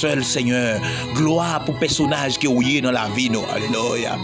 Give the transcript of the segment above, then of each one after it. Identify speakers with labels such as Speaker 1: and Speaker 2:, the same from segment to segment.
Speaker 1: seul, Seigneur. Gloire pour personnage qui est dans la vie, nous. Alléluia.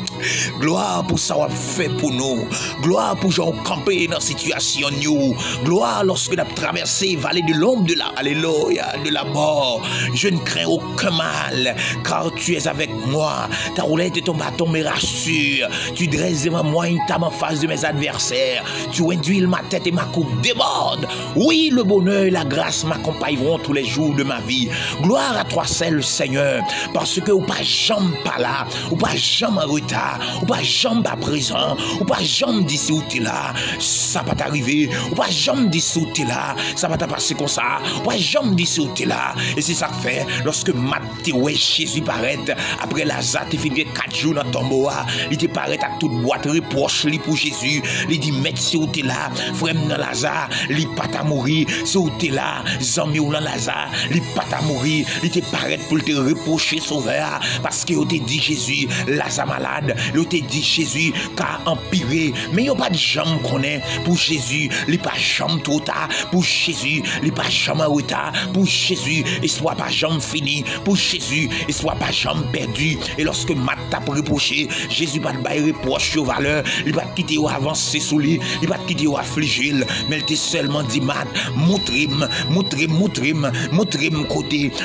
Speaker 1: Gloire pour ça qu'on fait pour nous. Gloire pour gens camper dans la situation, nous. Gloire lorsque nous avons traversé la vallée de l'ombre de la, alléluia, de la mort. Je ne crains aucun mal, car tu es avec moi. Ta roulette et ton bâton me rassurent. Tu dresses devant moi une table en face de mes adversaires. Tu induis ma tête et ma coupe déborde. Oui, le bonheur et la grâce m'accompagneront tous les jours de ma vie. Gloire à toi seul, Seigneur, parce que ou pas jambe pas là, ou pas jambe en retard, ou pas jambe à présent, ou pas jambe d'ici où tu es là, ça va t'arriver, ou pas jambe d'ici où tu es là, ça va t'appasser comme ça, ou pas jambe d'ici où tu es là. Et c'est ça que fait, lorsque Matthieu, Jésus paraît, après Lazare, tu fini 4 jours dans ton bois, il te paraît à toute boîte reproche pour Jésus, il dit, mec, si où tu es là, frère dans Lazare, il pas ta mourir, si où tu es là, zami ou dans Lazare, il pas ta mourir, il te paraît pour te reprocher sauveur, parce que te dit Jésus, Lazare malade, il te dit Jésus, qu'a empiré, mais il n'y a pas de jambe qu'on est pour Jésus, il n'y a pas de jambe trop tard, pour Jésus, il n'y a pas de jambe en retard, pour Jésus, et soit pas jambe fini, pour Jésus, et soit pas jambe perdu, et lorsque Matt t'a reproché, Jésus va te bailler reproche aux valeurs, il va te quitter ou avancer sous lui, il va te quitter ou affliger, mais il t'a seulement dit Matt, montre-moi côté,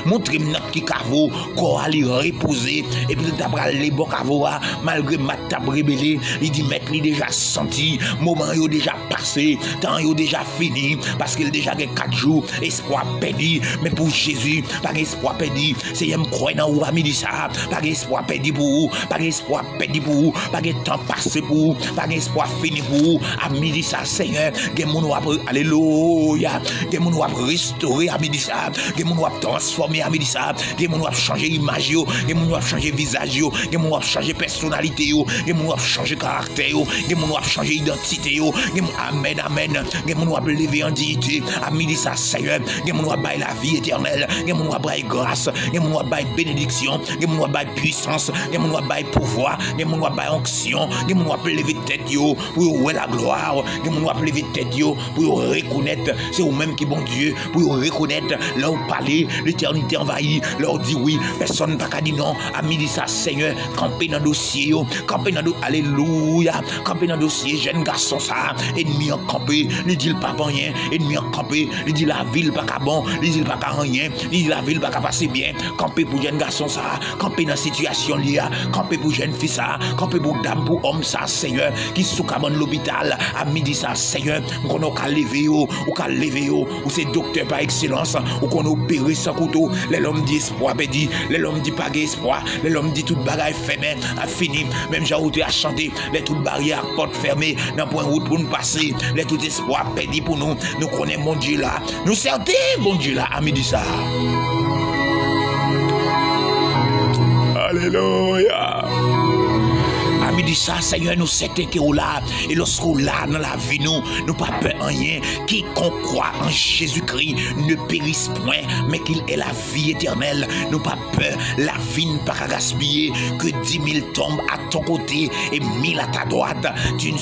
Speaker 1: montre-moi notre qui cavo, qu'on aller reposer, et puis t'as pris les bons cavos, malgré Matt t'a rébellé, il dit maître, il déjà senti, moment il déjà passé, temps il déjà fini, parce qu'il déjà 4 jours, espoir perdu, mais pour Jésus, pas espoir perdu, c'est un croix dans ou ami dit ça, pas espoir perdu pour vous, pas espoir perdu pour vous, pas temps passé pour vous, pas espoir fini pour vous, ami dit ça, Seigneur, que mon va alléluia, que mon va restaurer, ami dit ça, que mon va transformer, ami dit ça, que mon va changer image, que mon va changer visage, que mon va changer personnalité, que mon va changer caractère, que mon va changer identité, amen, amen, que mon va lever en dignité, ami dit ça, Seigneur, que mon va bailler la vie éternelle, que mon va bailler grâce, que mon va bailler bénédiction, que mon va bailler puissance, que mon va bailler pouvoir, que mon va bailler onction, que mon va lever tête pour voir la gloire, que mon va lever tête pour reconnaître, c'est vous-même qui bon Dieu, pour reconnaître, là où parler, l'éternité envahie, leur dit oui, personne n'a pas dit non, ami dit ça, Seigneur, camper dans le dossier, camper dans le alléluia, camper dans le dossier, jeune garçon ça, ennemi en campé, il dit pas rien, ennemi en campé, il dit la ville pas qu'à bon, il dit pas qu'à rien, il dit la ville pas qu'à passer bien, camper pour jeune garçon ça, camper dans situation liée, camper pour jeune fille ça, camper pour dame, pour homme ça, Seigneur, qui sous cabane l'hôpital, à midi ça, Seigneur, qu'on a levé ou qu'à lever ou c'est docteur par excellence, ou qu'on opéré sans couteau, les l'homme dit espoir, dit, les l'homme dit pas espoir, les l'homme dit toute bagaille fermée, a fini, même j'ai outé à chanter, les toutes barrières, portes fermées, dans point route pour nous passer, les tout espoir perdu pour nous, nous connaissons mon Dieu là, nous certains, bon Dieu là, à midi ça. Alléluia. Ami dit ça, Seigneur, nous sommes qui là, et lorsqu'on là dans la vie, nous pas peur en rien. Quiconque croit en Jésus-Christ ne périsse point, mais qu'il ait la vie éternelle. Nous pas peur, la vie ne pas gaspiller, que 10 000 tombent à ton côté et 1000 à ta droite. Tu ne